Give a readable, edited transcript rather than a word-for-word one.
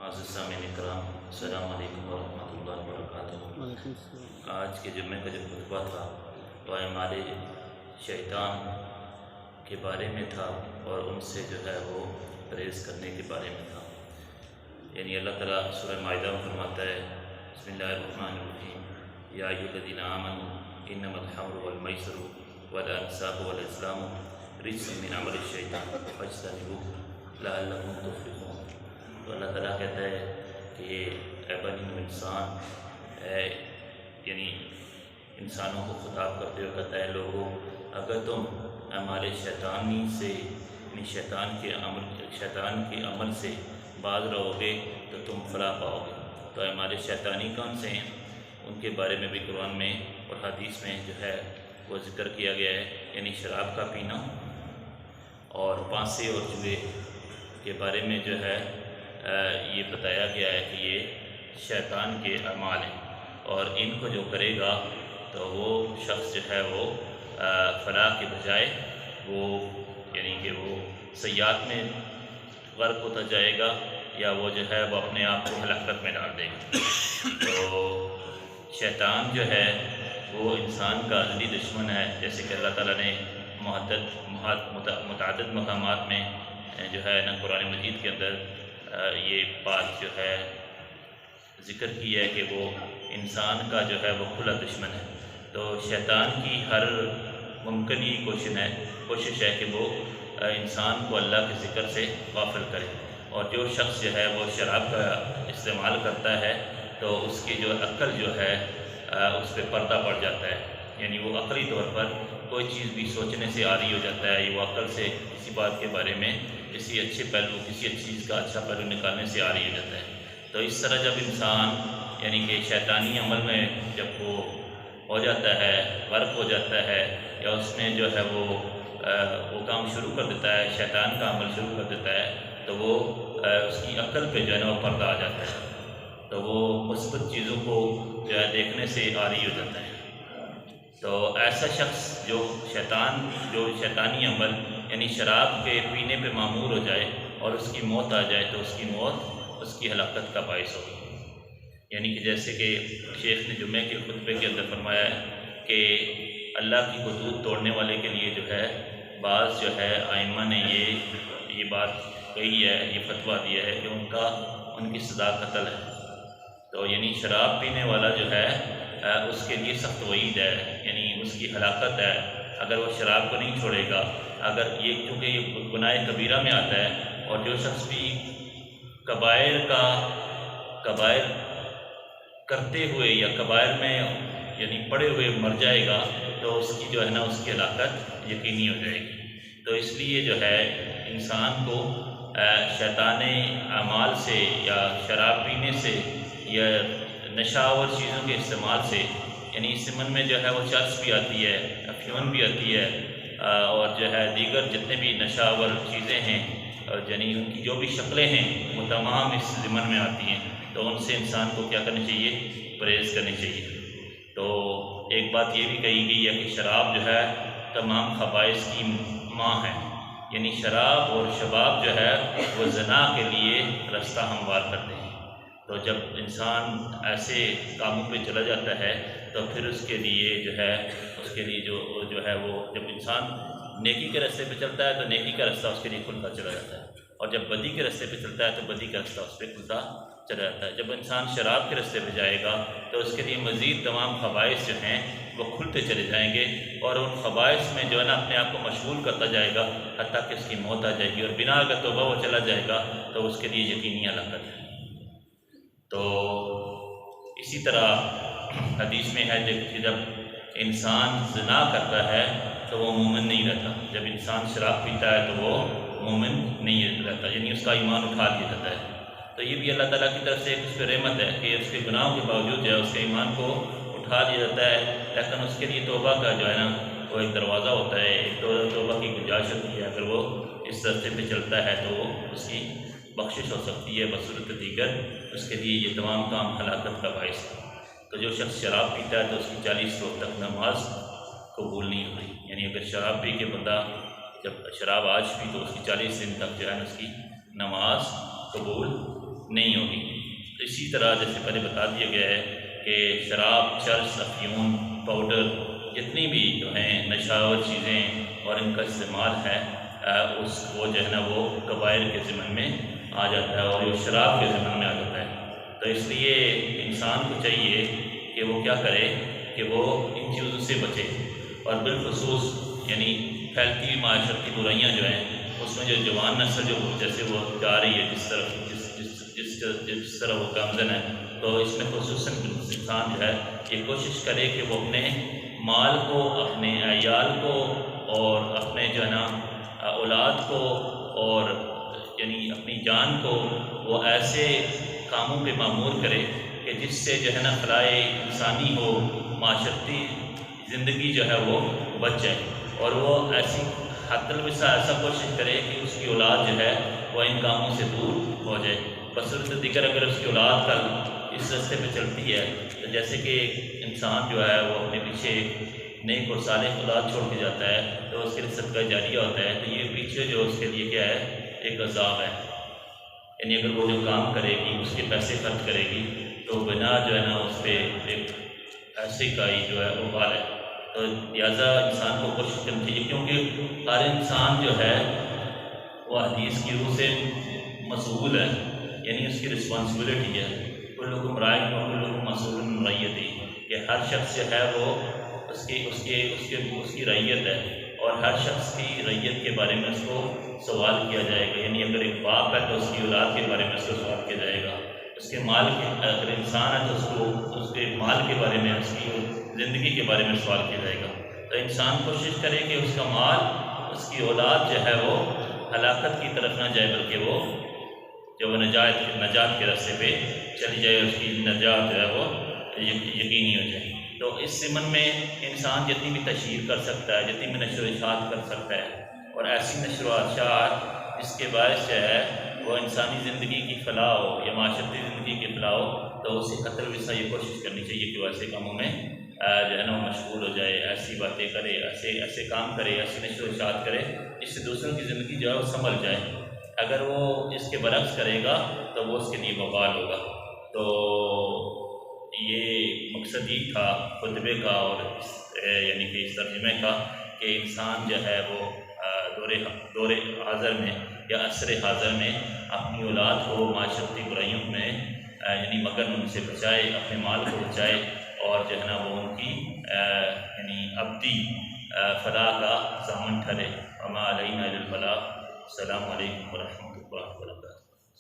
معزز سامعین کرام، السلام علیکم ورحمۃ اللہ وبرکاتہ۔ وعلیکم السلام۔ آج کے جمعے کا جو خطبہ تھا وہ ہمارے شیطان کے بارے میں تھا اور ان سے جو ہے وہ پرہیز کرنے کے بارے میں تھا۔ یعنی اللہ تعالیٰ سورہ مائدہ میں فرماتا ہے، بسم اللہ الرحمن الرحیم، یا ایھا الذین آمنوا انما الخمر والمیسر والانصاب والازلام رجس من عمل الشیطان فاجتنبوہ لعلکم تفلحون۔ تو اللہ تعالیٰ کہتا ہے کہ یہ اے بنی انسان، یعنی انسانوں کو خطاب کرتے ہوئے کہتا ہے، لوگوں اگر تم ہمارے شیطانی سے، یعنی شیطان کے عمل سے باز رہو گے تو تم فلاح پاؤ گے۔ تو ہمارے شیطانی کون سے ہیں، ان کے بارے میں بھی قرآن میں اور حدیث میں جو ہے وہ ذکر کیا گیا ہے، یعنی شراب کا پینا اور پانسے اور جوئے کے بارے میں جو ہے یہ بتایا گیا ہے کہ یہ شیطان کے اعمال ہیں، اور ان کو جو کرے گا تو وہ شخص جو ہے وہ فلاح کے بجائے وہ یعنی کہ وہ سیئات میں غرق ہوتا جائے گا، یا وہ جو ہے وہ اپنے آپ کو ہلاکت میں ڈال دے گا۔ تو شیطان جو ہے وہ انسان کا ازلی دشمن ہے، جیسے کہ اللہ تعالیٰ نے متعدد مقامات میں جو ہے نا قرآن مجید کے اندر یہ بات جو ہے ذکر کی ہے کہ وہ انسان کا جو ہے وہ کھلا دشمن ہے۔ تو شیطان کی ہر ممکن ہی کوشش ہے کہ وہ انسان کو اللہ کے ذکر سے غافل کرے، اور جو شخص جو ہے وہ شراب کا استعمال کرتا ہے تو اس کی جو عقل جو ہے اس پہ پردہ پڑ جاتا ہے، یعنی وہ عقلی طور پر کوئی چیز بھی سوچنے سے عاری ہو جاتا ہے، وہ عقل سے کسی بات کے بارے میں کسی اچھی چیز کا اچھا پہلو نکالنے سے عاری ہو جاتا ہے۔ تو اس طرح جب انسان یعنی کہ شیطانی عمل میں جب وہ ہو جاتا ہے، غرق ہو جاتا ہے، یا اس میں جو ہے وہ کام شروع کر دیتا ہے، شیطان کا عمل شروع کر دیتا ہے، تو وہ اس کی عقل پہ جو ہے نا وہ پردہ آ جاتا ہے، تو وہ مثبت چیزوں کو جو ہے دیکھنے سے عاری ہو جاتا ہے۔ تو ایسا شخص جو شیطانی عمل یعنی شراب کے پینے پہ معمور ہو جائے اور اس کی موت آ جائے تو اس کی موت اس کی ہلاکت کا باعث ہوگی۔ یعنی کہ جیسے کہ شیخ نے جمعے کے خطبے کے اندر فرمایا ہے کہ اللہ کی حدود توڑنے والے کے لیے جو ہے بعض جو ہے ائمہ نے یہ بات کہی ہے، یہ فتویٰ دیا ہے کہ ان کی سزا قتل ہے۔ تو یعنی شراب پینے والا جو ہے اس کے لیے سخت وعید ہے، یعنی اس کی ہلاکت ہے اگر وہ شراب کو نہیں چھوڑے گا۔ اگر یہ چونکہ یہ گناہ کبیرہ میں آتا ہے، اور جو شخص بھی کبائر کرتے ہوئے یا کبائر میں یعنی پڑے ہوئے مر جائے گا تو اس کی جو ہے نا اس کی ہلاکت یقینی ہو جائے گی۔ تو اس لیے جو ہے انسان کو شیطانی اعمال سے یا شراب پینے سے یا نشہ آور چیزوں کے استعمال سے، یعنی اس ضمن میں جو ہے وہ چرس بھی آتی ہے، افیون بھی آتی ہے، اور جو ہے دیگر جتنے بھی نشہ آور چیزیں ہیں یعنی ان کی جو بھی شکلیں ہیں وہ تمام اس ضمن میں آتی ہیں، تو ان سے انسان کو کیا کرنی چاہیے، پرہیز کرنی چاہیے۔ تو ایک بات یہ بھی کہی گئی ہے کہ شراب جو ہے تمام خبائث کی ماں ہے، یعنی شراب اور شباب جو ہے وہ زنا کے لیے رستہ ہموار کرتے ہیں۔ تو جب انسان ایسے کاموں پہ چلا جاتا ہے تو پھر اس کے لیے جو ہے وہ جب انسان نیکی کے راستے پہ چلتا ہے تو نیکی کا راستہ اس کے لیے کھلتا چلا جاتا ہے، اور جب بدی کے راستے پہ چلتا ہے تو بدی کا راستہ اس پہ کھلتا چلا جاتا ہے۔ جب انسان شراب کے راستے پہ جائے گا تو اس کے لیے مزید تمام خبائث جو ہیں وہ کھلتے چلے جائیں گے، اور ان خبائث میں جو ہے نا اپنے آپ کو مشغول کرتا جائے گا حتیٰ کہ اس کی موت آ جائے گی، اور بنا اگر توبہ وہ چلا جائے گا تو اس کے لیے یقینی ہلاکت ہے۔ تو اسی طرح حدیث میں ہے کہ جب انسان زنا کرتا ہے تو وہ مومن نہیں رہتا، جب انسان شراب پیتا ہے تو وہ مومن نہیں رہتا، یعنی اس کا ایمان اٹھا دیا جاتا ہے۔ تو یہ بھی اللہ تعالیٰ کی طرف سے ایک اس پہ رحمت ہے کہ اس کے گناہوں کے باوجود جو ہے اس کے ایمان کو اٹھا دیا جاتا ہے، لیکن اس کے لیے توبہ کا جو ہے نا وہ ایک دروازہ ہوتا ہے، ایک توبہ کی گنجائش ہوتی ہے۔ اگر وہ اس راستے پہ چلتا ہے تو اس کی بخشش ہو سکتی ہے، بصورت دیگر اس کے لیے یہ تمام کام ہلاکت کا باعث ہے۔ تو جو شخص شراب پیتا ہے تو اس کی 40 روز تک نماز قبول نہیں ہوتی، یعنی اگر شراب پی کے بندہ جب شراب آج پی تو اس کی 40 دن تک جو ہے نا اس کی نماز قبول نہیں ہوگی۔ اسی طرح جیسے پہلے بتا دیا گیا ہے کہ شراب، چرس، افیون، پاؤڈر، جتنی بھی جو ہیں نشاور چیزیں اور ان کا استعمال ہے وہ جو ہے نا وہ کبائر کے ضمن میں آ جاتا ہے اور یہ شراب کے ضمن میں آ جاتا ہے۔ تو اس لیے انسان کو چاہیے کہ وہ کیا کرے کہ وہ ان چیزوں سے بچے، اور بالخصوص یعنی پھیلتی ہوئی معاشرتی برائیاں جو ہیں اس میں جو جوان نسل جو جیسے وہ جا رہی ہے جس طرح وہ گامزن ہے، تو اس میں خصوصاً انسان جو ہے یہ کوشش کرے کہ وہ اپنے مال کو، اپنے عیال کو اور اپنے جو ہے نا اولاد کو اور یعنی اپنی جان کو وہ ایسے کاموں پہ معمور کرے کہ جس سے جو ہے نا فلاح انسانی ہو، معاشرتی زندگی جو ہے وہ بچ جائے، اور وہ ایسی حتی الوسع ایسا کوشش کرے کہ اس کی اولاد جو ہے وہ ان کاموں سے دور ہو جائے۔ بصورت دیگر اگر اس کی اولاد کل اس راستے پہ چلتی ہے تو جیسے کہ انسان جو ہے وہ اپنے پیچھے نیک اور صالح اولاد چھوڑ کے جاتا ہے تو اس کے لیے صدقہ جاریہ ہوتا ہے، تو یہ پیچھے جو اس کے لیے کیا ہے ایک عذاب ہے۔ یعنی اگر وہ جو کام کرے گی، اس کے پیسے خرچ کرے گی تو بنا جو ہے نا اس پہ ایک ایسے کا ہی جو ہے وہ بال ہے۔ تو لہٰذا انسان کو کوشش کرنی چاہیے، کیونکہ ہر انسان جو ہے وہ حدیث کی روح سے مسئول ہے، یعنی اس کی رسپانسبلٹی ہے۔ کلکم راع وکلکم مسئول عن رعیتہ، کہ ہر شخص جو ہے وہ اس کی رعیت ہے، اور ہر شخص کی رعیت کے بارے میں اس کو سوال کیا جائے گا۔ یعنی اگر ایک باپ ہے تو اس کی اولاد کے بارے میں اس کو سوال کیا جائے گا، اس کے مال کے، اگر انسان ہے تو اس کے مال کے بارے میں، اس کی زندگی کے بارے میں سوال کیا جائے گا۔ تو انسان کوشش کرے کہ اس کا مال، اس کی اولاد جو ہے وہ ہلاکت کی طرف نہ جائے، بلکہ وہ جو وہ نجات کے راستے پہ چلی جائے، اس کی نجات جو ہے وہ یقینی ہو جائے۔ تو اس ضمن میں انسان جتنی بھی تشہیر کر سکتا ہے، جتنی بھی نشر و اشاعت کر سکتا ہے، اور ایسی نشر و اشاعت جس کے باعث جو ہے وہ انسانی زندگی کی فلاح ہو یا معاشرتی زندگی کی فلاح ہو، تو اسے قدر الوسع یہ کوشش کرنی چاہیے کہ وہ ایسے کاموں میں جو ہے نا وہ مشغول ہو جائے، ایسی باتیں کرے، ایسے کام کرے، ایسی نشر و اشاعت کرے جس سے دوسروں کی زندگی جو ہے وہ سنبھل جائے۔ اگر وہ اس کے برعکس کرے گا تو وہ اس کے لیے وبال ہوگا۔ تو یہ مقصد ہی تھا خطبے کا اور یعنی کہ اس ترجمے کا، کہ انسان جو ہے وہ دور حاضر میں یا عصر حاضر میں اپنی اولاد کو معاشرتی برائیوں میں یعنی مگر ان سے بچائے، اپنے مال کو بچائے، اور جو ہے نا وہ ان کی یعنی ابدی فلاح کا ضامن ٹھہرے۔ وما علینا الا البلاغ۔ السلام علیکم ورحمۃ اللہ وبرکاتہ۔